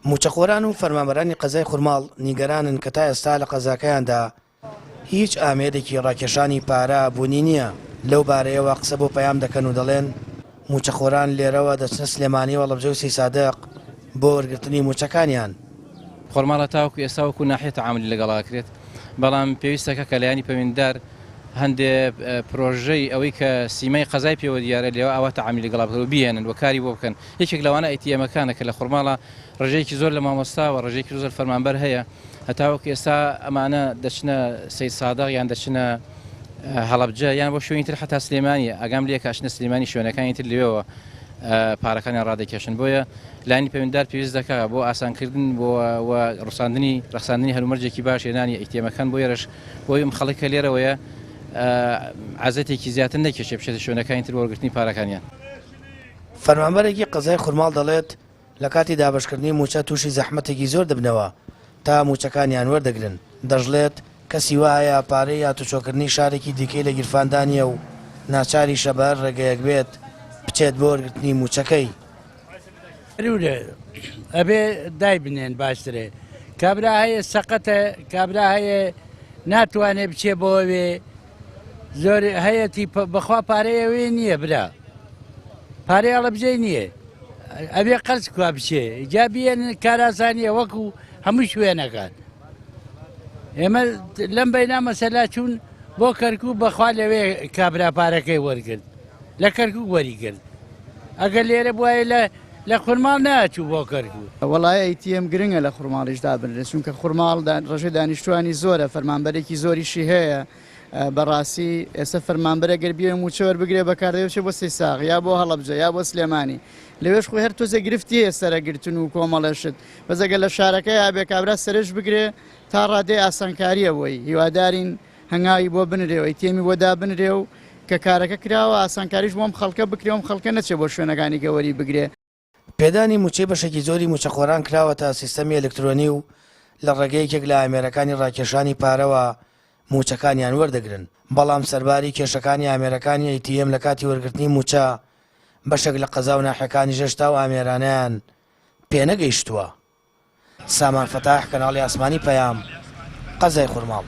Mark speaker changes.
Speaker 1: موچەخۆران و فەرمانبەرانی قەزای خورماڵ نیگەرانن کە تا ئێستا لە قەزاکەیاندا هیچ ئامێرێکی ڕاکێشانی پارە بوونی نییە. لەو بارەیەوە قسە بۆ پەیام دەکەن و دەڵێن موچەخۆران لێرەوە دەچنە سلێمانی وەڵەبجە و سیسادق بۆ وەرگرتنی موچەکانیان.
Speaker 2: خۆرماڵە تاوەکو ئێستا وەکو ناحیە تەعاملی لەگەڵاکرێت، بەڵام پێویستەکە کە لایانی پەیوەندیدار هەندێک پرۆژەی ئەوەی کە سیمای قەزای پێوە دیارە لێوە ئەوە تەعامیلی لەگەڵا بکەن و بیهێنن و کاری بۆ بکەن. یەکێک لەوانە ئەیتیەمەکانە کە لە خۆرماڵە ڕێژەیەکی زۆر لە مامۆستا و ڕێژەیەکی زۆر فەرمانبەر هەیە، هەتاوەکو ئێستا ئەمانە دەچنە سەید سادق یان دەچنە هەڵەبجە یان بۆ شوێنی تر حتا سلێمانیە، ئەگام لێ کاشنە سلێمانی شوێنەکانی تر لێوە پارەکانیان ڕادەکێشن. بۆیە لایانی پەیوەندیدار پێویست دەکات بۆ ئاسانکردن بۆ ڕەخساندنی هەلومەرجێکی باش هێنانی ئەیتیەمەکان بۆ ێرەش بۆی ئەم خەڵکە لێرەوەیە عەزەتێکی زیاتر نەکێشێ بچێتە شوێنەکانی تر وەرگرتنی پارەکانیان.
Speaker 1: فەرمانبەرێکی قەزای خورماڵ دەڵێت لە کاتی دابشکردنی موچە تووشی زەحمەتێکی زۆر دەبنەوە تا موچەکانیان وەردەگرن. دەژڵێت کەسی وایە پارەی یا تووشۆکردنی شارێکی دیکەی لە گیرفاندانیە و ناچاری شەبار ڕێگەیەک بێت بچێت بۆ وەرگرتنی موچەکەی.
Speaker 3: ئەبێ دای بنێن باشترێ، کابرا هەیە سەقەتە، کابرا هەیە ناتوانێت بچێ بۆوێ زۆر هەیەی بەخوا پارەیەوێ نییە برا پارەی هەڵەبجەی نییە، ئەبێ قەرز کوا بچێ جا بێن کاراسانیە وەکو هەموو شوێنەکان. ئێمە لەم بەینا مەسەلا چوون بۆ کەرکوو بەخوا لەوێ کابرا پارەکەی وەرگرت لە کەرکوو وەریگرت، ئەگەر لێرە بواە لە خورماڵ ناچوو بۆ کەرکوو.
Speaker 4: وەڵای ئەیتیەم گرنگە لە خورماڵیشدا بنرێت چونکە خورماڵ ڕێژەی دانیشتوانی زۆرە، فەرمانبەرێکی زۆریشی هەیە. بەڕاستی ئێستا فەرمانبەرە گەربیە موچە وەربگرێ بەکاردەوێت بۆ سیساغ یا بۆ هەڵەبجە یا بۆ سلێمانی، لەوێش خۆی هەر تۆزە گرفتی سەرەگرتن و کۆمەڵەشت بەزەگە لە شارەکەی ئابێ کابرا سەرش بگرێ تا ڕادێ ئاسانکاریە بۆی هیوادارین هەنگاوی بۆ بنرێەوە ئەیتیەمی بۆدا بنرێ و کە کارەکە کراوە ئاسانکاریش بۆم خەڵکە بکرێوم خەڵکە نەچێ بۆ شوێنەکانی گەوەری بگرێ.
Speaker 1: پێدانی موچەی بەشێکی زۆری موچەخۆران کراوەتە سیستەمی ئەلکترۆنی و لە ڕێگەیەکێک لە ئامێرەکانی ڕاکێشانی پارەوە موچەکانیان وەردەگرن. بەڵام سەرباری کێشەکانی ئامێرەکانی ئەیتیەم لە کاتی وەرگرتنی موچە بەشێک لە قەزا و ناحەکانی ژەشتا و ئامێرانیان پێنەگەیشتووە. سامان فەتاح، کەناڵی ئاسمانی پەیام، قەزای خورماڵ.